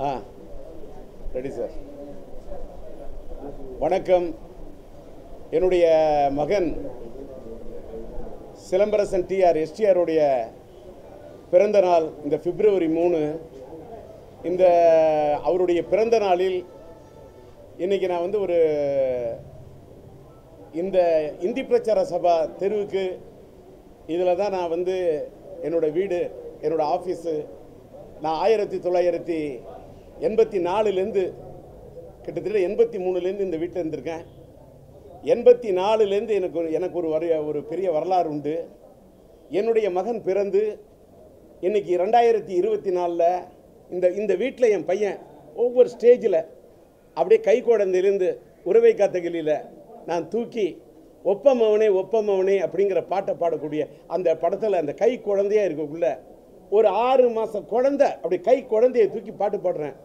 Ready sir. வணக்கம். என்னுடைய மகன் சிலம்பரசன் எஸ்டிஆருடைய பிறந்த நாள் இந்த பிப்ரவரி 3. இந்த அவருடைய பிறந்த நாளில் இன்னைக்கு நான் வந்து ஒரு இந்த இந்தி பிரச்சார சபா தெருவுக்கு இதில் தான் நான் வந்து என்னோட வீடு, என்னோட ஆஃபீஸு. நான் 1984லேருந்து கிட்டத்தட்ட 83லேருந்து இந்த வீட்டில் இருந்திருக்கேன். 84லேருந்து எனக்கு ஒரு பெரிய வரலாறு உண்டு. என்னுடைய மகன் பிறந்து இன்னைக்கு 2024 இந்த வீட்டில் என் பையன் ஒவ்வொரு ஸ்டேஜில் அப்படியே கை குழந்தையிலேருந்து உறவை காத்தகிலியில் நான் தூக்கி ஒப்பமவனே ஒப்பமவனே அப்படிங்கிற பாட்டை பாடக்கூடிய அந்த படத்தில் அந்த கை குழந்தையாக இருக்கக்குள்ள ஒரு 6 மாத குழந்தை அப்படி கை குழந்தையை தூக்கி பாட்டு பாடுறேன்.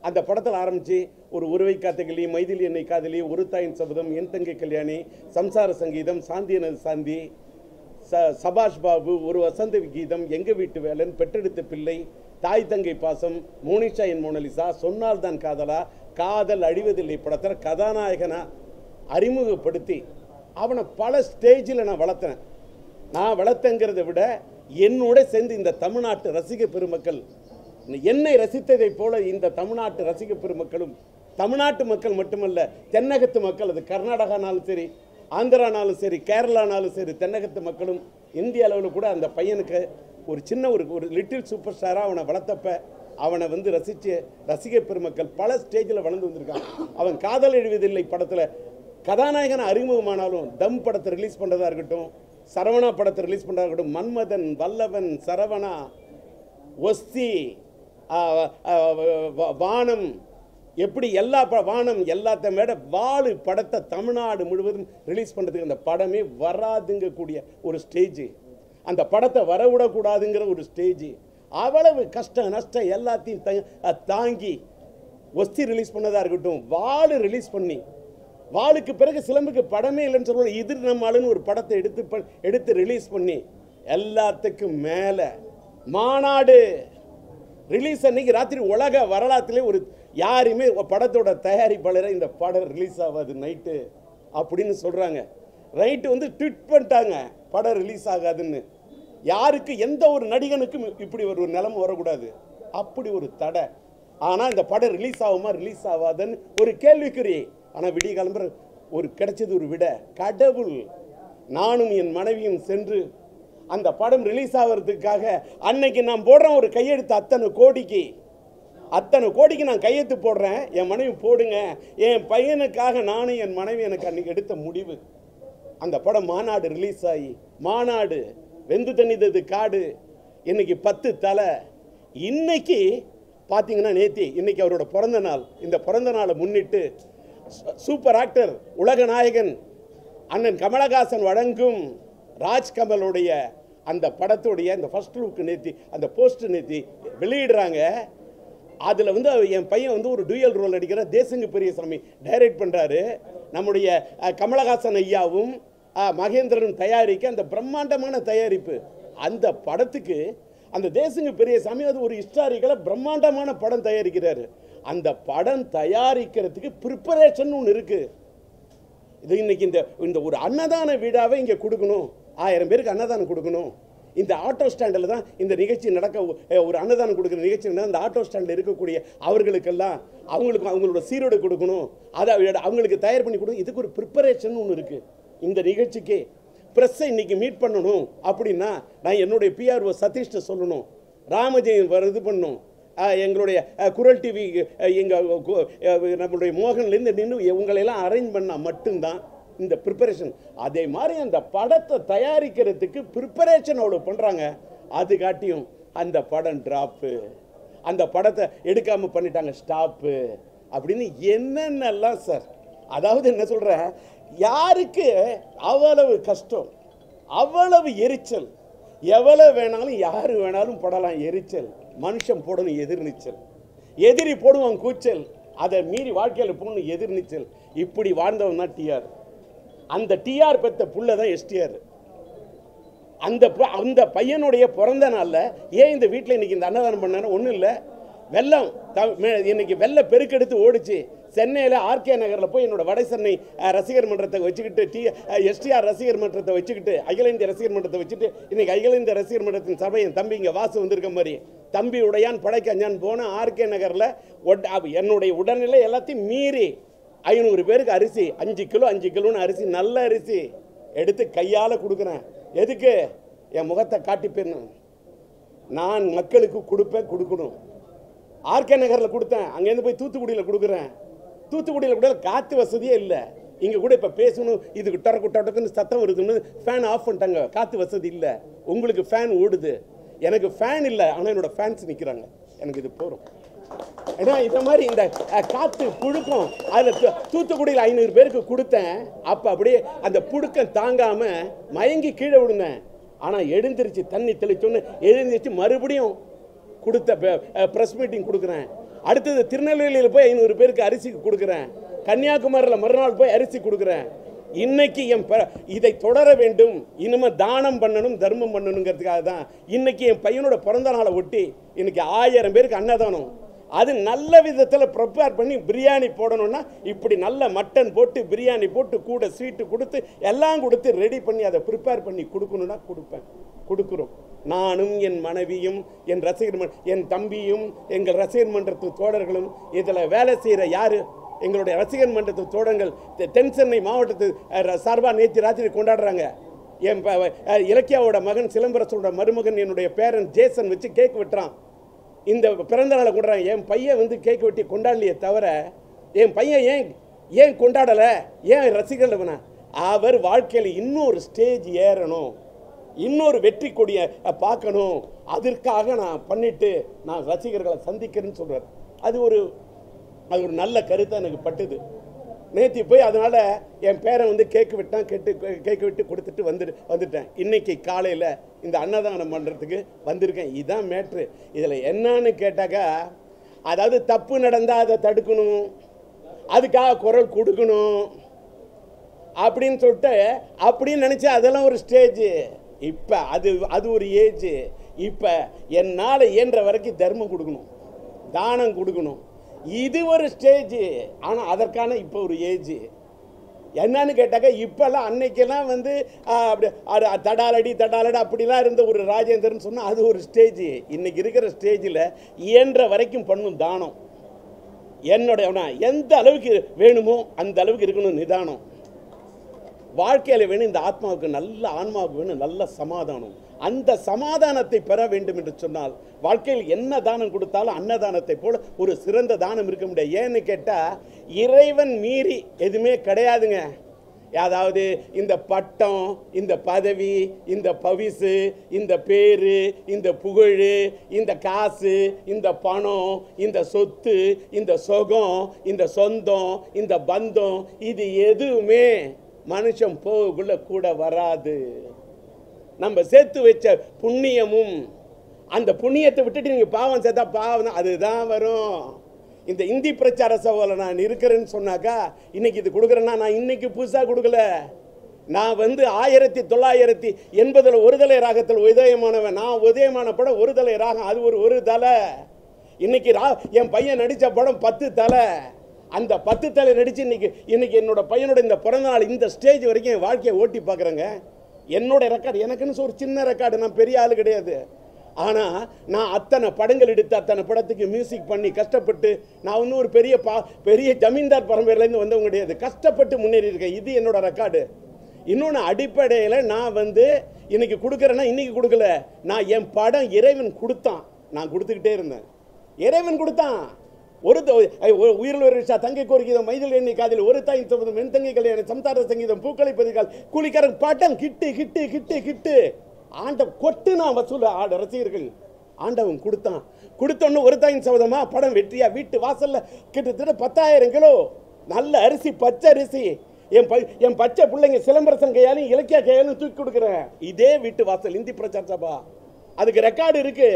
அந்த படத்தில் ஆரம்பித்து ஒரு உறவை காத்தகிலி, மைதிலி என்னை காதலி, ஒரு தாயின் சபதம், என் தங்கை கல்யாணி, சம்சார சங்கீதம், சாந்தியனது சாந்தி, சபாஷ் பாபு, ஒரு வசந்த கீதம், எங்கள் வீட்டு வேலன், பெற்றெடுத்த பிள்ளை, தாய் தங்கை பாசம், மோனிஷா என் மோனலிசா, சொன்னால் தான் காதலா, காதல் அழிவதில்லை படத்தில் கதாநாயகனா அறிமுகப்படுத்தி அவனை பல ஸ்டேஜில் நான் வளர்த்தேன். நான் வளர்த்தங்கிறத விட என்னோட சேர்ந்து இந்த தமிழ்நாட்டு ரசிக பெருமக்கள் என்னை ரசித்ததைப் போல இந்த தமிழ்நாட்டு ரசிக பெருமக்களும், தமிழ்நாட்டு மக்கள் மட்டுமல்ல தென்னகத்து மக்கள், அது கர்நாடகானாலும் சரி, ஆந்திரானாலும் சரி, கேரளானாலும் சரி, தென்னகத்து மக்களும் இந்திய அளவில் கூட அந்த பையனுக்கு ஒரு சின்ன ஒரு லிட்டில் சூப்பர் ஸ்டாராக அவனை வளர்த்தப்ப அவனை வந்து ரசித்து ரசிக பெருமக்கள் பல ஸ்டேஜில் வளர்ந்து வந்திருக்கான். அவன் காதல் எழுவதில்லை படத்தில் கதாநாயகன் அறிமுகமானாலும் தம் படத்தை ரிலீஸ் பண்ணுறதா இருக்கட்டும், சரவணா படத்தை ரிலீஸ் பண்ணுறதா இருக்கட்டும், மன்மதன், வல்லவன், சரவணா, ஒஸ்தி, வானம், எப்படி எல்லா வானம் எல்லாத்த மேட வாழு படத்தை தமிழ்நாடு முழுவதும் ரிலீஸ் பண்ணுறதுக்கு அந்த படமே வராதுங்கக்கூடிய ஒரு ஸ்டேஜ், அந்த படத்தை வரவிடக்கூடாதுங்கிற ஒரு ஸ்டேஜ், அவ்வளவு கஷ்டம் நஷ்டம் எல்லாத்தையும் தாங்கி ஒஸ்தி ரிலீஸ் பண்ணதாக இருக்கட்டும், வாழு ரிலீஸ் பண்ணி, வாளுக்கு பிறகு சிலம்புக்கு படமே இல்லைன்னு சொல்லுவோம், இது நம்மளுன்னு ஒரு படத்தை எடுத்து ரிலீஸ் பண்ணி எல்லாத்துக்கும் மேலே மாநாடு ரிலீஸ் அன்னைக்கு ராத்திரி உலக வரலாற்றிலே ஒரு யாருமே படத்தோட தயாரிப்பாளரை இந்த படம் ரிலீஸ் ஆகாது நைட்டு அப்படின்னு சொல்கிறாங்க. நைட்டு வந்து ட்வீட் பண்ணிட்டாங்க படம் ரிலீஸ் ஆகாதுன்னு. யாருக்கு எந்த ஒரு நடிகனுக்கும் இப்படி ஒரு நிலைமை வரக்கூடாது, அப்படி ஒரு தடை. ஆனால் இந்த படம் ரிலீஸ் ஆகுமா ரிலீஸ் ஆகாதுன்னு ஒரு கேள்விக்குறி. ஆனால் விடிய கிளம்புற ஒரு கிடைச்சது ஒரு விட கடவுள். நானும் என் மனைவியும் சென்று அந்த படம் ரிலீஸ் ஆகிறதுக்காக அன்னைக்கு நான் போடுறேன் ஒரு கையெழுத்து, அத்தனை கோடிக்கு நான் கையெழுத்து போடுறேன். என் மனைவி போடுங்க, என் பையனுக்காக நானும் என் மனைவி எனக்கு அன்னைக்கு எடுத்த முடிவு. அந்த படம் மாநாடு ரிலீஸ் ஆகி, மாநாடு வெந்து தண்ணிதது காடு, இன்னைக்கு 10 தலை. இன்னைக்கு பார்த்தீங்கன்னா நேத்தி இன்னைக்கு அவரோட பிறந்த நாள். இந்த பிறந்த நாளை முன்னிட்டு சூப்பர் ஆக்டர் உலக நாயகன் அண்ணன் கமலஹாசன் வழங்கும் ராஜ்கமலுடைய அந்த படத்துடைய அந்த ஃபர்ஸ்ட் லுக் நேத்தி அந்த போஸ்ட் நேத்தி வெளியிடுறாங்க. அதில் வந்து என் பையன் வந்து ஒரு டூயல் ரோல் நடிக்கிற தேசங்கு பெரியசாமி டைரக்ட் பண்ணுறாரு. நம்முடைய கமலஹாசன் ஐயாவும் மகேந்திரனும் தயாரிக்க அந்த பிரம்மாண்டமான தயாரிப்பு. அந்த படத்துக்கு அந்த தேசங்கு பெரியசாமி அது ஒரு ஹிஸ்டாரிக்கலாக பிரம்மாண்டமான படம் தயாரிக்கிறாரு. அந்த படம் தயாரிக்கிறதுக்கு ப்ரிப்பரேஷன் ஒன்று இருக்குது. இது இன்னைக்கு இந்த ஒரு அன்னதான வீடாவை இங்கே கொடுக்கணும், 1000 பேருக்கு அன்னதானம் கொடுக்கணும். இந்த ஆட்டோ ஸ்டாண்டில் தான் இந்த நிகழ்ச்சி நடக்க, ஒரு அன்னதானம் கொடுக்குற நிகழ்ச்சி அந்த ஆட்டோ ஸ்டாண்டில் இருக்கக்கூடிய அவர்களுக்கெல்லாம் அவங்களோட சீரோடு கொடுக்கணும், அதை அவங்களுக்கு தயார் பண்ணி கொடுக்கணும். இதுக்கு ஒரு ப்ரிப்பரேஷன் ஒன்று இருக்குது. இந்த நிகழ்ச்சிக்கு ப்ரெஸ்ஸை இன்றைக்கி மீட் பண்ணணும் அப்படின்னா நான் என்னுடைய பிஆர்ஓ சதீஷ்ட சொல்லணும், ராமஜெயம் இது பண்ணணும், எங்களுடைய குரல் டிவி நம்மளுடைய மோகன்லேருந்து நின்று உங்களையெல்லாம் அரேஞ்ச் பண்ணால் மட்டும்தான் இந்த ப்ரிப்பரேஷன். அதே மாதிரி அந்த படத்தை தயாரிக்கிறதுக்கு ப்ரிப்பரேஷன் அவ்வளோ பண்ணுறாங்க. அது காட்டியும் அந்த படம் ட்ராப்பு, அந்த படத்தை எடுக்காமல் பண்ணிட்டாங்க ஸ்டாப்பு அப்படின்னு என்னென்னலாம் சார். அதாவது என்ன சொல்கிறேன், யாருக்கு அவ்வளவு கஷ்டம், அவ்வளவு எரிச்சல், எவ்வளவு வேணாலும் யார் வேணாலும் படலாம் எரிச்சல், மனுஷன் போடணும் எதிர்நீச்சல், எதிரி போடுவான் கூச்சல், அதை மீறி வாழ்க்கையில் போகணும் எதிர்நீச்சல். இப்படி வாழ்ந்தவன் தான் டிஆர். அந்த டிஆர் பெற்ற புள்ள தான் எஸ்டிஆர். அந்த பையனுடைய பிறந்த நாளில் ஏன் இந்த வீட்டில் இன்றைக்கி இந்த அன்னதானம் பண்ணான்னு ஒன்றும் இல்லை. வெள்ளம் இன்னைக்கு வெள்ள பெருக்கெடுத்து ஓடிச்சு. சென்னையில் ஆர்கே நகரில் போய் என்னோட வட சென்னை ரசிகர் மன்றத்தை வச்சுக்கிட்டு எஸ்டிஆர் ரசிகர் மன்றத்தை வச்சுக்கிட்டு அகில இந்திய ரசிகர் மன்றத்தை வச்சுட்டு இன்னைக்கு அகில இந்திய ரசிகர் மன்றத்தின் சபை என் தம்பி இங்கே வாசு வந்திருக்க மாதிரி தம்பி உடையான் படைக்கஞ்சான் போன ஆர்கே நகரில் என்னுடைய உடல்நிலை எல்லாத்தையும் மீறி 500 பேருக்கு அரிசி 5 கிலோன்னு அரிசி நல்ல அரிசி எடுத்து கையால் கொடுக்குறேன். எதுக்கு? என் முகத்தை காட்டி போயிடணும். நான் மக்களுக்கு கொடுக்கணும். ஆர்கே நகரில் கொடுத்தேன், அங்கேருந்து போய் தூத்துக்குடியில் கொடுக்குறேன். தூத்துக்குடியில் கூட காற்று வசதியே இல்லை. இங்கே கூட இப்போ பேசணும், இதுக்கு டொடக்குன்னு சத்தம் வருதுன்னு ஃபேன் ஆஃப் பண்ணிட்டாங்க. காற்று வசதி இல்லை. உங்களுக்கு ஃபேன் ஓடுது, எனக்கு ஃபேன் இல்லை. ஆனால் என்னோடய ஃபேன்ஸ் நிற்கிறாங்க. எனக்கு இது போகிறோம். ஏன்னா இதை மாதிரி இந்த காற்று புழுக்கம் அதில் தூத்துக்குடியில் 500 பேருக்கு கொடுத்தேன். அப்போ அப்படியே அந்த புழுக்கம் தாங்காமல் மயங்கி கீழே விழுந்தேன். ஆனால் எழுந்திருச்சு, தண்ணி தெளிச்சோன்னு எழுந்திருச்சு மறுபடியும் கொடுத்த ப்ரெஸ் மீட்டிங் கொடுக்குறேன். அடுத்தது திருநெல்வேலியில் போய் 500 பேருக்கு அரிசி கொடுக்குறேன். கன்னியாகுமரியில் மறுநாள் போய் அரிசி கொடுக்குறேன். இன்னைக்கு இதை தொடர வேண்டும். இனிமேல் தானம் பண்ணணும், தர்மம் பண்ணணுங்கிறதுக்காக தான் இன்னைக்கு என் பையனோட பிறந்த நாளை ஒட்டி இன்னைக்கு 1000 பேருக்கு அன்னதானம். அது நல்ல விதத்தில் ப்ரிப்பேர் பண்ணி பிரியாணி போடணும்னா இப்படி நல்ல மட்டன் போட்டு பிரியாணி போட்டு கூட ஸ்வீட்டு கொடுத்து எல்லாம் கொடுத்து ரெடி பண்ணி அதை ப்ரிப்பேர் பண்ணி கொடுக்கணும்னா கொடுக்குறோம். நானும் என் மனைவியும் என் ரசிகர் என் தம்பியும் எங்கள் ரசிகர் மன்றத்து தோழர்களும் இதில் வேலை செய்கிற யார் எங்களுடைய ரசிகர் மன்றத்து தோழர்கள் தென் சென்னை மாவட்டத்து சார்பாக நேற்று ராத்திரி கொண்டாடுறாங்க. என் இலக்கியாவோட மகன் சிலம்பரசோட மருமகன் என்னுடைய பேரன் ஜேசன் வச்சு கேக் வெட்டுறான். இந்த பிறந்த நாளை கொண்டாடுறாங்க. என் பையன் வந்து கேக் வெட்டி கொண்டாடலையே தவிர என் பையன் ஏன் கொண்டாடலை, ஏன் ரசிகர்கள் அவர் வாழ்க்கையில் இன்னொரு ஸ்டேஜ் ஏறணும், இன்னொரு வெற்றி கொடியை பார்க்கணும், அதற்காக நான் பண்ணிட்டு நான் ரசிகர்களை சந்திக்கிறேன்னு சொல்கிறார். அது ஒரு நல்ல கருத்தை எனக்கு பட்டுது. நேற்று போய் அதனால் என் பேரன் வந்து கேக்கு விட்டு கொடுத்துட்டு வந்துட்டேன். இன்றைக்கி காலையில் இந்த அன்னதானம் பண்ணுறதுக்கு வந்திருக்கேன். இதுதான் மேட்ரு. இதில் என்னன்னு கேட்டாக்கா, அதாவது தப்பு நடந்தால் அதை தடுக்கணும், அதுக்காக குரல் கொடுக்கணும் அப்படின்னு சொல்லிட்டு அப்படின்னு நினச்சா அதெல்லாம் ஒரு ஸ்டேஜு. இப்போ அது ஒரு ஏஜ். இப்போ என்னால் இயன்ற வரைக்கும் தர்மம் கொடுக்கணும், தானம் கொடுக்கணும், இது ஒரு ஸ்டேஜ். ஆனால் அதற்கான இப்போ ஒரு ஏஜ் என்னன்னு கேட்டாக்கா, இப்போல்லாம் அன்னைக்கெல்லாம் வந்து அப்படி தடாலடி அப்படிலாம் இருந்த ஒரு ராஜேந்திரன் சொன்னால் அது ஒரு ஸ்டேஜ். இன்னைக்கு இருக்கிற ஸ்டேஜில் இயன்ற வரைக்கும் பண்ணும் தானம். என்னோட எந்த அளவுக்கு வேணுமோ அந்த அளவுக்கு இருக்கணும் நிதானம். வாழ்க்கையில் வேணும் இந்த ஆத்மாவுக்கு, நல்ல ஆன்மாவுக்கு வேணும் நல்ல சமாதானம். அந்த சமாதானத்தை பெற வேண்டும் என்று சொன்னால் வாழ்க்கையில் என்ன தானம் கொடுத்தாலும் அன்னதானத்தை போல ஒரு சிறந்த தானம் இருக்க முடியாது. ஏன்னு கேட்டால் இறைவன் மீறி எதுவுமே கிடையாதுங்க. அதாவது இந்த பட்டம், இந்த பதவி, இந்த பவிசு, இந்த பேரு, இந்த புகழ், இந்த காசு, இந்த பணம், இந்த சொத்து, இந்த சுகம், இந்த சொந்தம், இந்த பந்தம், இது எதுவுமே மனுஷன் போகக்குள்ள கூட வராது. நம்ம சேர்த்து வச்ச புண்ணியமும் அந்த புண்ணியத்தை விட்டுட்டு நீங்கள் பாவம் சேர்த்தா பாவம் தான், அதுதான் வரும். இந்த இந்தி பிரச்சார சவாலில் நான் இருக்கிறேன்னு சொன்னாக்கா, இன்னைக்கு இது கொடுக்குறேன்னா நான் இன்னைக்கு புதுசாக கொடுக்கல. நான் வந்து 1980 ஒருதலை ராகத்தில் உதயமானவன். நான் உதயமான படம் ஒருதலை ராகம், அது ஒரு தலை. இன்னைக்கு என் பையன் நடித்த படம் 10 தலை. அந்த 10 தலை நடித்து இன்னைக்கு என்னோட பையனோட இந்த பிறந்த நாள் இந்த ஸ்டேஜ் வரைக்கும் என் வாழ்க்கையை ஓட்டி பார்க்குறேங்க. என்னோட ரெக்கார்டு எனக்குன்னு ஒரு சின்ன ரெக்கார்டு, நான் பெரிய ஆள் கிடையாது. ஆனால் நான் அத்தனை படங்கள் எடுத்து அத்தனை படத்துக்கு மியூசிக் பண்ணி கஷ்டப்பட்டு, நான் இன்னும் ஒரு பெரிய ஜமீன்தார் பரம்பரையிலேருந்து வந்தவங்க கிடையாது. கஷ்டப்பட்டு முன்னேறி இருக்கேன். இது என்னோட ரெக்கார்டு. இன்னொன்று அடிப்படையில் நான் வந்து இன்னைக்கு கொடுக்குறேன்னா இன்னைக்கு கொடுக்கல, நான் என் படம் இறைவன் கொடுத்தான், நான் கொடுத்துக்கிட்டே இருந்தேன். இறைவன் கொடுத்தான். உயிரில் ஒரு விஷா தங்கை கோரிக்கை மைதில் எண்ணி காதில் ஒரு தாய் சம்பந்தம் மென் தங்கை கல்யாணம் சம்சார சங்கீதம் பூக்களை பதிகால் கூலிக்காரன் பாட்டம் கிட்டு கிட்டு கிட்டு கிட்டு ஆண்ட கொட்டு நான் வசூல் ரசிகர்கள் ஆண்டவன் கொடுத்தோன்னு ஒரு தாயின் சபதமா படம் வெற்றியா வீட்டு வாசல்ல கிட்டத்தட்ட 10,000 கிலோ நல்ல அரிசி, பச்சை அரிசி என் பச்சை பிள்ளைங்க சிலம்பரசன் கையாலும் இலக்கியா கையாலும் தூக்கி கொடுக்குறேன். இதே வீட்டு வாசல் இந்தி பிரச்சார சபா, அதுக்கு ரெக்கார்டு இருக்கு.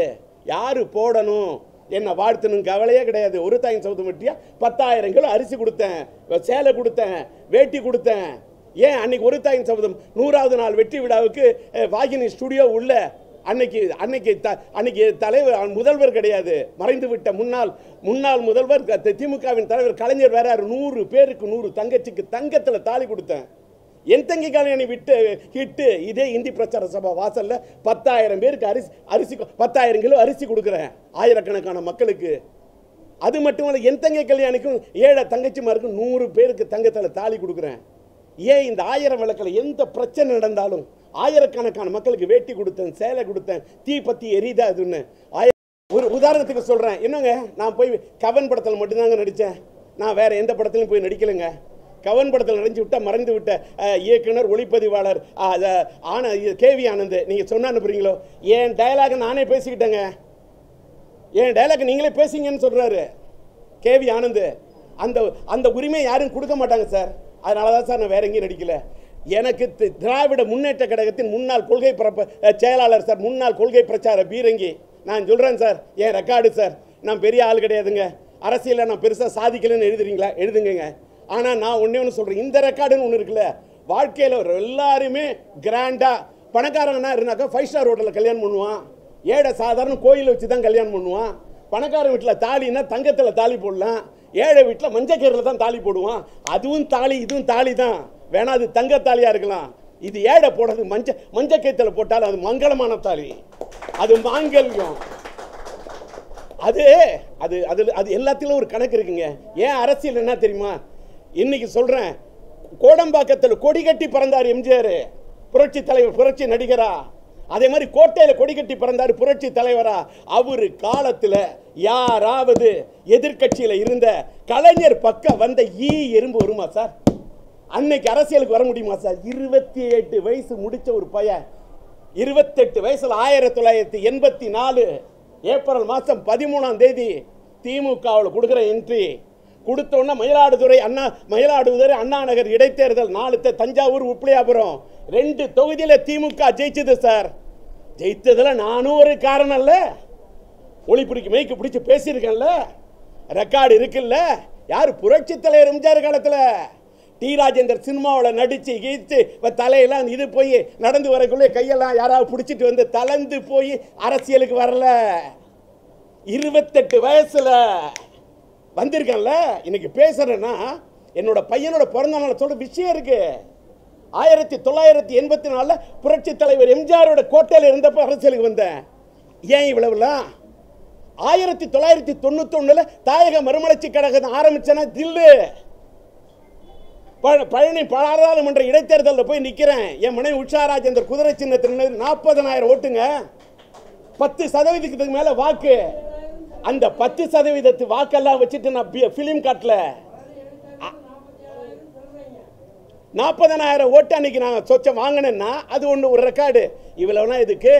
யாரு போடணும் என்ன வாழ்த்தணும் கவலையே கிடையாது. ஒரு தாயின் சபதம் வெட்டியா 10,000 கிலோ அரிசி கொடுத்தேன், சேலை கொடுத்தேன், வேட்டி கொடுத்தேன். ஏன் அன்னைக்கு ஒரு தாயின் சபதம் 100வது நாள் வெற்றி விழாவுக்கு வாகினி ஸ்டுடியோ உள்ள அன்னைக்கு தலைவர் முதல்வர் கிடையாது, மறைந்து விட்ட முன்னாள் முதல்வர் திமுகவின் தலைவர் கலைஞர் வேற 100 பேருக்கு 100 தங்கச்சிக்கு தங்கத்தில் தாலி கொடுத்தேன். என் தங்கி கல்யாணி ஹிட்டு இதே இந்தி பிரச்சார சபா வாசல்ல 10,000 பேருக்கு அரிசி 10,000 கிலோ அரிசி கொடுக்குறேன் ஆயிரக்கணக்கான மக்களுக்கு. அது மட்டுமல்ல, என் தங்கை கல்யாணிக்கும் 7 தங்கச்சிமாருக்கும் 100 பேருக்கு தங்கத்தில் தாலி கொடுக்குறேன். ஏன் இந்த 1000 விளக்கில் எந்த பிரச்சனை நடந்தாலும் ஆயிரக்கணக்கான மக்களுக்கு வேட்டி கொடுத்தேன், சேலை கொடுத்தேன், தீ பற்றி எரியுதா அதுன்னு. ஒரு உதாரணத்துக்கு சொல்கிறேன், என்னங்க நான் போய் கவன் படத்தில் மட்டும்தாங்க நடித்தேன், நான் வேறு எந்த படத்துலையும் போய் நடிக்கலைங்க. கவன் படத்தில் நடிச்சு விட்ட மறைந்து விட்ட இயக்குனர் ஒளிப்பதிவாளர் கேவி ஆனந்த், நீங்கள் சொன்ன அனுப்புறீங்களோ, என் டயலாக் நானே பேசிக்கிட்டேங்க, என் டைலாக் நீங்களே பேசிங்கன்னு சொல்கிறாரு கேவி ஆனந்த். அந்த உரிமை யாரும் கொடுக்க மாட்டாங்க சார். அதனால தான் சார் நான் வேற எங்கேயும் நடிக்கல. எனக்கு திராவிட முன்னேற்ற கழகத்தின் முன்னாள் கொள்கை செயலாளர் சார், முன்னாள் கொள்கை பிரச்சார பீரங்கி. நான் சொல்கிறேன் சார், என் ரெக்கார்டு சார், நான் பெரிய ஆள் கிடையாதுங்க, அரசியலில் நான் பெருசாக சாதிக்கலன்னு எழுதுறீங்களா எழுதுங்க. ஆனால் நான் ஒன்று சொல்கிறேன், இந்த ரெக்கார்டுன்னு ஒன்று இருக்குல்ல, வாழ்க்கையில் எல்லாருமே கிராண்டாக பணக்காரங்கன்னா இருந்தாக்கா 5 ஸ்டார் ஹோட்டலில் கல்யாணம் பண்ணுவான், ஏழை சாதாரண கோயிலை வச்சு தான் கல்யாணம் பண்ணுவான். பணக்கார வீட்டில் தாலின்னா தங்கத்தில் தாலி போடலாம், ஏழை வீட்டில் மஞ்சக்கீரில் தான் தாலி போடுவான். அதுவும் தாலி இதுவும் தாலி தான், வேணா அது தங்கத்தாலியாக இருக்கலாம். இது ஏழை போடுறது மஞ்சக்கீரத்தில் போட்டாலும் அது மங்களமான தாலி, அது மாங்கல்யம். அது அது அது அது எல்லாத்திலும் ஒரு கணக்கு இருக்குங்க. ஏன் அரசியல் என்ன தெரியுமா? இன்னைக்கு சொல்கிறேன், கோடம்பாக்கத்தில் கொடி கட்டி பிறந்தார் எம்ஜிஆர், புரட்சி தலைவர், புரட்சி நடிகரா. அதே மாதிரி கோட்டையில் கொடி கட்டி பிறந்தார் புரட்சி தலைவரா. அவரு காலத்தில் யாராவது எதிர்கட்சியில் இருந்த கலைஞர் பக்கம் வந்த எறும்பு வருமா சார்? அன்னைக்கு அரசியலுக்கு வர முடியுமா சார்? 28 வயசு முடிச்ச ஒரு பையன், 28 வயசுல 1984 ஏப்ரல் மாதம் 13ஆம் தேதி திமுகவில் கொடுக்குற என்ட்ரி கொடுத்தோன்னா மயிலாடுதுறை அண்ணா நகர் இடைத்தேர்தல் 4 தஞ்சாவூர் உப்பிலியாபுரம் 2 தொகுதியில் திமுக ஜெயிச்சது சார். ஜெயித்ததுல நானும் ஒரு காரணம் இல்ல, ஒளிபிடிக்கு மைக்கு பிடிச்சி பேசியிருக்கேன்ல, ரெக்கார்டு இருக்குல்ல. யார்? புரட்சி தலைவர் எம்ஜிஆர் காலத்தில் டி ராஜேந்தர் சினிமாவில் நடிச்சு கீச்சு தலையெல்லாம் இது போய் நடந்து வரக்குள்ளே கையெல்லாம் யாராவது பிடிச்சிட்டு வந்து தளர்ந்து போய் அரசியலுக்கு வரல. 28 வயசுல வந்திருக்கேன்ல. இன்னைக்கு பேசுறேன்னா என்னோட பையனோட பிறந்த நாள் சொல்ற விஷயம் இருக்கு. 1984 புரட்சி தலைவர் எம்ஜிஆரோட கோட்டையில் இருந்தப்ப அரசியலுக்கு வந்தேன். ஏன் இவ்வளவுலாம்? 1991 தாயக மறுமலர்ச்சி கழகம் ஆரம்பிச்சேன்னா தில்லு பழனி பாராளுமன்ற இடைத்தேர்தலில் போய் நிற்கிறேன். என் மனைவி உஷா ராஜேந்தர் குதிரை சின்னத்தில் 40,000 ஓட்டுங்க, 10% மேல வாக்கு. அந்த 10% வாக்கெல்லாம் வச்சுட்டு நான் பிலிம் காட்டல. 40,000 ஓட்டு அன்னைக்கு நான் சொச்சம் வாங்கினேன்னா அது ஒன்று ஒரு ரெக்கார்டு. இவ்வளவுனா இதுக்கு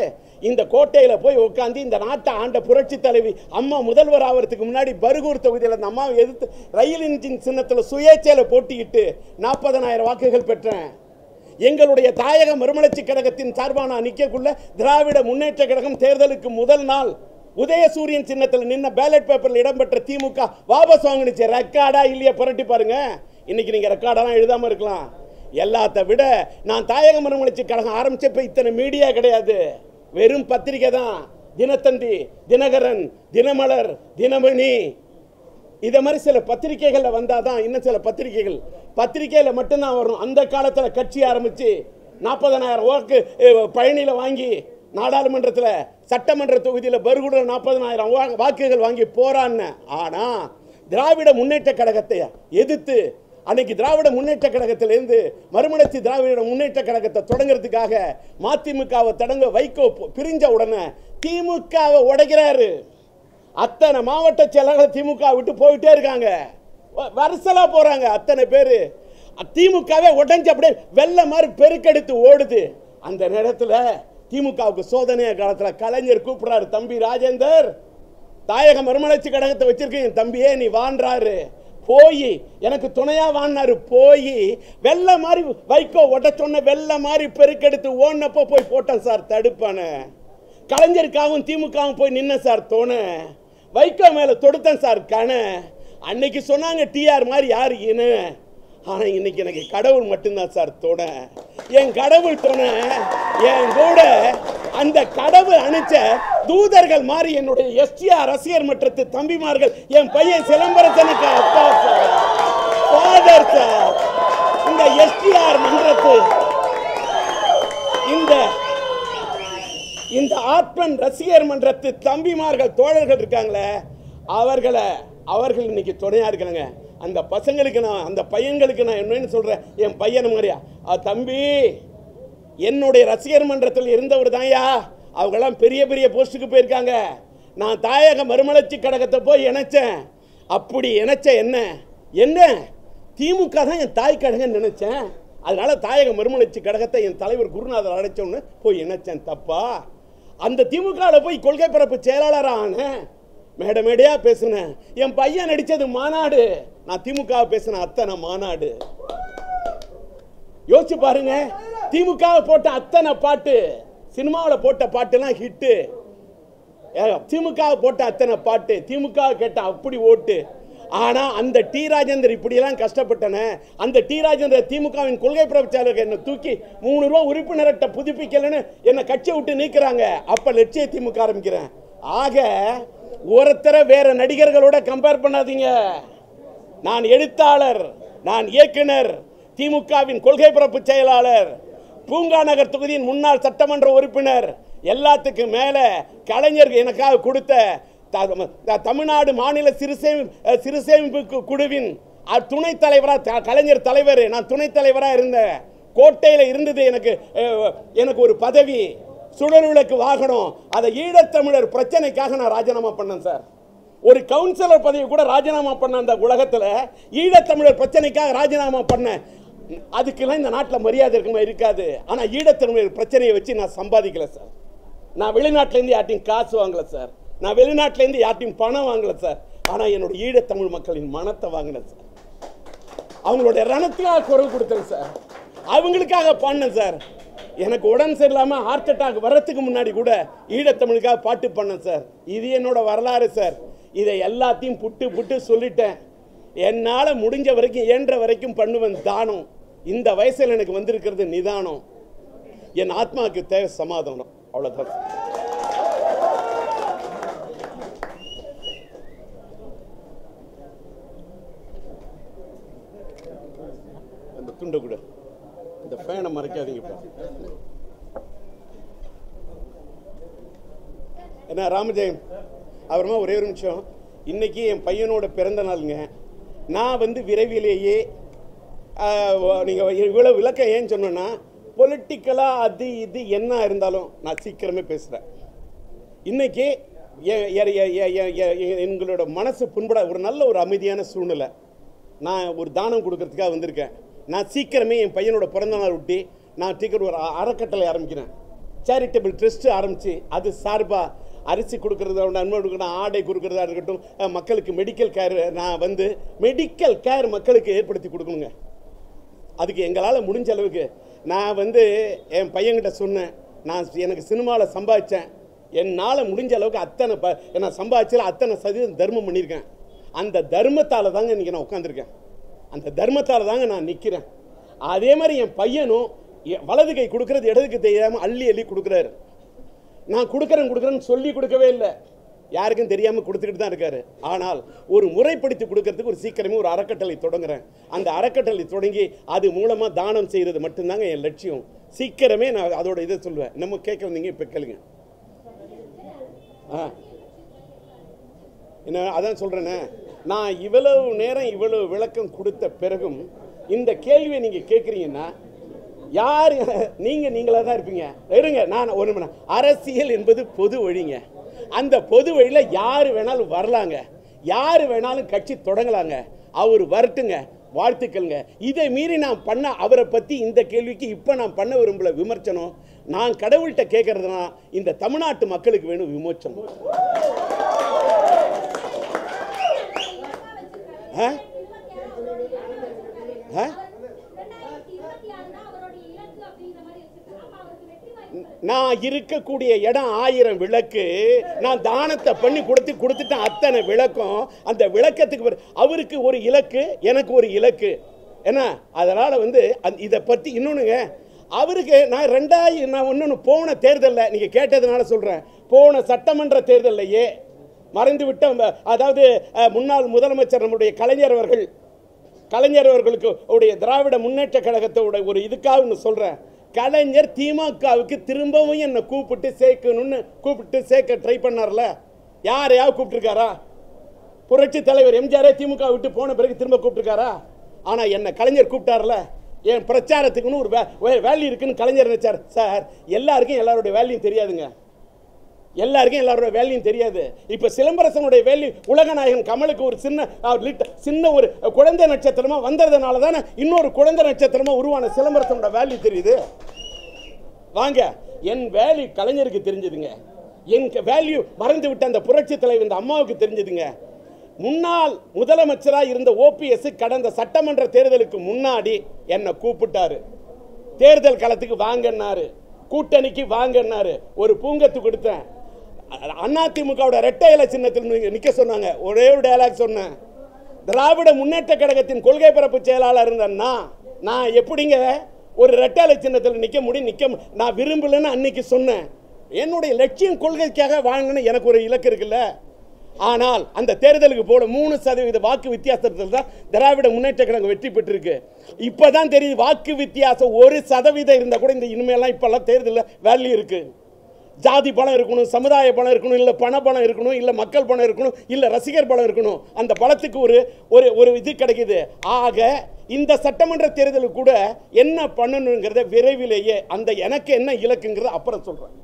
இந்த கோட்டையில் போய் உட்காந்து இந்த நாட்டை ஆண்ட புரட்சி தலைவி அம்மா முதல்வர் ஆகிறதுக்கு முன்னாடி பர்கூர் தொகுதியில் அந்த அம்மாவை எதிர்த்து ரயில் இன்ஜின் சின்னத்தில் சுயேட்சையில் போட்டியிட்டு 40,000 வாக்குகள் பெற்றேன். எங்களுடைய தாயக மறுமலர்ச்சி கழகத்தின் சார்பான நிற்கக்குள்ள திராவிட முன்னேற்ற கழகம் தேர்தலுக்கு முதல் நாள் உதயசூரியன் சின்னத்தில் நின்ன பேலட் பேப்பரில் இடம்பெற்ற திமுக வாபஸ் வாங்கினுச்சு. ரெக்கார்டா இல்லையா புரட்டி பாருங்க. இன்னைக்கு நீங்க ரெக்கார்டெல்லாம் எழுதாம இருக்கலாம். எல்லாத்த விட நான் தாயக மறுமலர்ச்சி கழகம் ஆரம்பிச்சப்ப இத்தனை மீடியா கிடையாது, வெறும் பத்திரிகை தான். தினத்தந்தி, தினகரன், தினமலர், தினமணி, இதை மாதிரி சில பத்திரிகைகளில் வந்தாதான் இன்னும் சில பத்திரிகையில் மட்டும்தான் வரும். அந்த காலத்தில் கட்சி ஆரம்பித்து 40,000 வாக்கு பழனியில் வாங்கி நாடாளுமன்றத்தில் சட்டமன்ற தொகுதியில் பர்கூரில் 40,000 வாக்குகள் வாங்கி போறான்னு. ஆனால் திராவிட முன்னேற்ற கழகத்தை எதிர்த்து அன்னைக்கு திராவிட முன்னேற்ற கழகத்திலிருந்து மறுமலர்ச்சி திராவிட முன்னேற்ற கழகத்தை தொடங்குறதுக்காக மதிமுகவை தொடங்க வைகோ பிரிஞ்ச உடனே திமுகவை உடைக்கிறாரு. அத்தனை மாவட்ட செயலாளர்கள் திமுக விட்டு போயிட்டே இருக்காங்க, வருசலா போறாங்க. அத்தனை பேர் திமுகவே உடைஞ்சு அப்படியே வெள்ள மாதிரி பெருக்கெடுத்து ஓடுது. அந்த நேரத்தில் திமுகவுக்கு சோதனை காலத்தில் கலைஞர் கூப்பிடுறாரு, தம்பி ராஜேந்தர், தாயக மறுமலர்ச்சி கழகத்தை வச்சிருக்கேன் என் தம்பியே நீ வான்றாரு. போய் எனக்கு துணையா வாங்கினாரு. போய் வெள்ள மாதிரி வைகோ ஒட்ட சொன்ன வெள்ள மாதிரி பெருக்கெடுத்து ஓடினப்போ போய் போட்டேன் சார் தடுப்பான. கலைஞருக்காகவும் திமுகவும் போய் நின்ன சார் தோணை. வைகோ மேல தொடுத்தேன் சார் கண. அன்னைக்கு சொன்னாங்க டிஆர் மாதிரி யாரு இனு. ஆனா இன்னைக்கு எனக்கு கடவுள் மட்டும்தான் சார் துணை. என் கடவுள் துணை என் கூட அந்த கடவுள் அனுப்பிச்ச தூதர்கள் மாதிரி என்னுடைய எஸ்டிஆர் ரசிகர் மன்றத்து தம்பிமார்கள் என் பையன் சிலம்பரசனுக்கு அப்பா சார், ஃபாதர் சார். இந்த எஸ்டிஆர் மன்றத்து இந்த ஆத்மன் ரசிகர் மன்றத்து தம்பிமார்கள் தோழர்கள் இருக்காங்களே, அவர்கள் இன்னைக்கு துணையா இருக்கிறாங்க. அந்த பசங்களுக்கு நான், அந்த பையன்களுக்கு நான் என்னன்னு சொல்றேன், என் பையன் மாதிரியா தம்பி, என்னுடைய ரசிகர் மன்றத்தில் இருந்தவர் தான்யா. அவங்கெல்லாம் பெரிய பெரிய போஸ்டுக்கு போயிருக்காங்க. நான் தாயக மறுமலர்ச்சி கழகத்தை போய் இணைச்சேன். அப்படி இணைச்ச என்ன திமுக தான் என் தாய் கழகம் நினைச்சேன். அதனால தாயக மறுமலர்ச்சி கழகத்தை என் தலைவர் குருநாதர் அழைச்சோன்னு போய் இணைச்சேன். தப்பா? அந்த திமுகவில் போய் கொள்கை பரப்பு செயலாளரான மேடையா பேசுனேன். என் பையன் நடிச்சது மாநாடு, நான் திமுக பேசின அத்தனை மாநாடு. யோசிச்சு பாருங்க, திமுக போட்ட அத்தனை பாட்டு, சினிமாவில் போட்ட பாட்டுலாம் ஹிட்டு. திமுக போட்ட அத்தனை பாட்டு, திமுக கேட்ட அப்படி ஓட்டு. ஆனா அந்த டி ராஜேந்தர் இப்படியெல்லாம் கஷ்டப்பட்டன. அந்த டி ராஜேந்தர் திமுகவின் கொள்கை பிரச்சாரர்கள் என்ன தூக்கி 3 ரூபா உறுப்பினர்கிட்ட புதுப்பிக்கலன்னு என்ன கட்சியை விட்டு நீக்கிறாங்க. அப்ப லட்சிய திமுக ஆரம்பிக்கிறேன். ஆக ஒருத்தர வேற நடிகர்களோட கம்பேர் பண்ணாதீங்க. நான் எழுத்தாளர், நான் இயக்குனர், திமுகவின் கொள்கை பரப்பு செயலாளர், பூங்கா நகர் தொகுதியின் முன்னாள் சட்டமன்ற உறுப்பினர், எல்லாத்துக்கும் மேல கலைஞர் எனக்காக கொடுத்த தமிழ்நாடு மாநில சிறுசேமிப்பு குழுவின் துணைத் தலைவராக, கலைஞர் தலைவர், நான் துணைத் தலைவராக இருந்தேன். கோட்டையில் இருந்தது எனக்கு ஒரு பதவி, சுடர் விளக்கு வாகனம். அதை ஈழத்தமிழர் பிரச்சனைக்காக நான் ராஜினாமா பண்ணேன் சார். ஒரு கவுன்சிலர் பதவி கூட ராஜினாமா பண்ண அந்த உலகத்தில் ஈழத்தமிழர் பிரச்சனைக்காக ராஜினாமா பண்ணேன். அதுக்கெல்லாம் இந்த நாட்டில் மரியாதை இருக்குமா? இருக்காது. ஆனால் ஈழத்தமிழர் பிரச்சனையை வச்சு நான் சம்பாதிக்கல சார். நான் வெளிநாட்டிலேருந்து யார்ட்டையும் காசு வாங்கல சார். நான் வெளிநாட்டிலேருந்து யார்ட்டையும் பணம் வாங்கல சார். ஆனால் என்னோட ஈழத்தமிழ் மக்களின் மனத்தை வாங்கினேன் சார். அவங்களுடைய ரணத்துக்காக குரல் கொடுத்தேன் சார். அவங்களுக்காக பாடினேன் சார். எனக்கு உடம்பு சரியில்லாமல் ஹார்ட் அட்டாக் வர்றதுக்கு முன்னாடி கூட ஈழத்தமிழுக்காக பாட்டு பண்ணேன் சார். இது என்னோட வரலாறு சார். இதை எல்லாத்தையும் புட்டு சொல்லிட்டேன். என்னால் முடிஞ்ச வரைக்கும், இயன்ற வரைக்கும் பண்ணுவேன் தானம். இந்த வயசில் எனக்கு வந்திருக்கிறது நிதானம். என் ஆத்மாவுக்கு தேவை சமாதானம். அவ்வளோதான். அந்த துண்டை கூட, இந்த ஃபேனை மறைக்காதீங்க. என்ன ராமஜெயம், அப்புறமா ஒரே ஒரு நிமிஷம். இன்னைக்கு என் பையனோட பிறந்த நாளுங்க. நான் விரைவிலேயே, நீங்கள் இவ்வளோ விளக்கம் ஏன்னு சொன்னேன்னா, பொலிட்டிக்கலாக அது இது என்ன இருந்தாலும் நான் சீக்கிரமே பேசுகிறேன். இன்னைக்கு எங்களோட மனசு புண்பட ஒரு நல்ல ஒரு அமைதியான சூழ்நிலை. நான் ஒரு தானம் கொடுக்கறதுக்காக வந்திருக்கேன். நான் சீக்கிரமே என் பையனோட பிறந்தநாள் ஒட்டி நான் சீக்கிரம் ஒரு அறக்கட்டளை ஆரம்பிக்கிறேன். சேரிட்டபிள் ட்ரஸ்ட்டு ஆரம்பித்து அது சார்பாக அரிசி கொடுக்கறதா, நன்மை கொடுக்கணும், ஆடை கொடுக்கறதா இருக்கட்டும், மக்களுக்கு மெடிக்கல் கேர், நான் மெடிக்கல் கேர் மக்களுக்கு ஏற்படுத்தி கொடுக்கணுங்க. அதுக்கு எங்களால் முடிஞ்ச அளவுக்கு நான் என் பையன்கிட்ட சொன்னேன், எனக்கு சினிமாவில் சம்பாதிச்சேன், என்னால் முடிஞ்ச அளவுக்கு அத்தனை நான் சம்பாதிச்சால அத்தனை சதவீதம் தர்மம் பண்ணியிருக்கேன். அந்த தர்மத்தால் தாங்க இன்றைக்கி நான் உட்காந்துருக்கேன். அந்த தர்மத்தால் தாங்க நான் நிற்கிறேன். அதே மாதிரி என் பையனும் வலது கை கொடுக்கறது இடது கை தெரியாமல் அள்ளி கொடுக்குறாரு. நான் கொடுக்குறேன்னு சொல்லி கொடுக்கவே இல்லை, யாருக்கும் தெரியாமல் கொடுத்துக்கிட்டு தான் இருக்காரு. ஆனால் ஒரு முறைப்படுத்தி கொடுக்கறதுக்கு ஒரு சீக்கிரமே ஒரு அறக்கட்டளை தொடங்குறேன். அந்த அறக்கட்டளை தொடங்கி அது மூலமாக தானம் செய்கிறது மட்டும்தாங்க என் லட்சியம். சீக்கிரமே நான் அதோட இதை சொல்லுவேன். நம்ம கேட்க வந்தீங்க, இப்போ கேளுங்க. என்ன அதான் சொல்கிறேன்னே, நான் இவ்வளவு நேரம் இவ்வளவு விளக்கம் கொடுத்த பிறகும் இந்த கேள்வியை நீங்கள் கேட்குறீங்கன்னா யார் நீங்களாக தான் இருப்பீங்க. இருங்க, நான் ஒரு அரசியல் என்பது பொது வழிங்க. அந்த பொது வழியில் யார் வேணாலும் வரலாங்க, யார் வேணாலும் கட்சி தொடங்கலாங்க. அவர் வரட்டுங்க, வாழ்த்துக்கள்ங்க. இதை மீறி நான் பண்ண அவரை பற்றி இந்த கேள்விக்கு இப்போ நான் பண்ண விரும்பல விமர்சனம். நான் கடவுள்கிட்ட கேட்கறதுனா இந்த தமிழ்நாட்டு மக்களுக்கு வேணும் விமோச்சனம். நான் இருக்கக்கூடிய இடம் 1000 விளக்கு. நான் தானத்தை பண்ணி கொடுத்துட்டேன் அத்தனை விளக்கம். அந்த விளக்கத்துக்கு அவருக்கு ஒரு இலக்கு, எனக்கு ஒரு இலக்கு. என்ன அதனால் இதை பற்றி இன்னொன்றுங்க, அவருக்கு நான் ஒன்று போன தேர்தலில் நீங்கள் கேட்டதுனால சொல்கிறேன், போன சட்டமன்ற தேர்தலையே மறைந்து விட்ட அதாவது முன்னாள் முதலமைச்சர் நம்முடைய கலைஞர் அவர்களுக்கு உடைய திராவிட முன்னேற்ற கழகத்தோட ஒரு இதுக்காக சொல்கிறேன். கலைஞர் திமுகவுக்கு திரும்பவும் என்னை கூப்பிட்டு சேர்க்க ட்ரை பண்ணார்ல. யாரையாவது கூப்பிட்டுருக்காரா? புரட்சி தலைவர் எம்ஜிஆரே திமுக விட்டு போன பிறகு திரும்ப கூப்பிட்டுருக்காரா? ஆனால் என்னை கலைஞர் கூப்பிட்டார்ல, என் பிரச்சாரத்துக்குன்னு ஒரு வேல்யூ இருக்குன்னு கலைஞர் நினைச்சார். சார், எல்லாருக்கும் எல்லாருடைய வேல்யூ தெரியாதுங்க. எல்லாருக்கும் எல்லாரோட வேல்யூம் தெரியாது. இப்போ சிலம்பரசனுடைய வேல்யூ உலகநாயகன் கமலுக்கு ஒரு சின்ன ஒரு குழந்தை நட்சத்திரமா வந்ததுனால தானே இன்னொரு குழந்தை நட்சத்திரமா உருவான சிலம்பரசனோட வேல்யூ தெரியுது. வாங்க, என் வேல்யூ கலைஞருக்கு தெரிஞ்சதுங்க. என் வேல்யூ மறைந்து விட்ட அந்த புரட்சி தலைவர் இந்த அம்மாவுக்கு தெரிஞ்சதுங்க. முன்னாள் முதலமைச்சராக இருந்த ஓபிஎஸ் கடந்த சட்டமன்ற தேர்தலுக்கு முன்னாடி என்னை கூப்பிட்டாரு. தேர்தல் களத்துக்கு வாங்கன்னாரு, கூட்டணிக்கு வாங்கன்னாரு. ஒரு பூங்கத்து கொடுத்தேன். அதிமுகவோட இரட்டை இலை சின்னத்தில் நிற்க சொன்னாங்க. ஒரே ஒரு டயலாக் சொன்னேன், திராவிட முன்னேற்ற கழகத்தின் கொள்கை பரப்பு செயலாளர் இருந்தேன்னா நான் எப்படிங்க ஒரு இரட்டை இலை சின்னத்தில் நிற்க முடியும்? நான் விரும்பலன்னு அன்னைக்கு சொன்னேன். என்னுடைய லட்சியம் கொள்கைக்காக வாங்கன்னு எனக்கு ஒரு இலக்கு இருக்குல்ல. ஆனால் அந்த தேர்தலுக்கு போல 3% வாக்கு வித்தியாசத்தில் தான் திராவிட முன்னேற்ற கழகம் வெற்றி பெற்றிருக்கு. இப்பதான் தெரியுது, வாக்கு வித்தியாசம் 1% இருந்தால் கூட இந்த இனிமேலாம் இப்பெல்லாம் தேர்தலில் வேல்யூ இருக்கு. ஜாதி பலம் இருக்கணும், சமுதாய பலம் இருக்கணும், இல்லை பண பலம் இருக்கணும், இல்லை மக்கள் பலம் இருக்கணும், இல்லை ரசிகர் பலம் இருக்கணும். அந்த பலத்துக்கு ஒரு இது கிடைக்குது. ஆக இந்த சட்டமன்ற தேர்தலுக்கு கூட என்ன பண்ணணுங்கிறத விரைவிலேயே அந்த எனக்கு என்ன இலக்குங்கிறத அப்புறம் சொல்றேன்.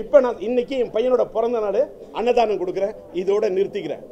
இப்போ நான் இன்னைக்கு என் பையனோட பிறந்த நாள், அன்னதானம் கொடுக்குறேன். இதோட நிறுத்திக்கிறேன்.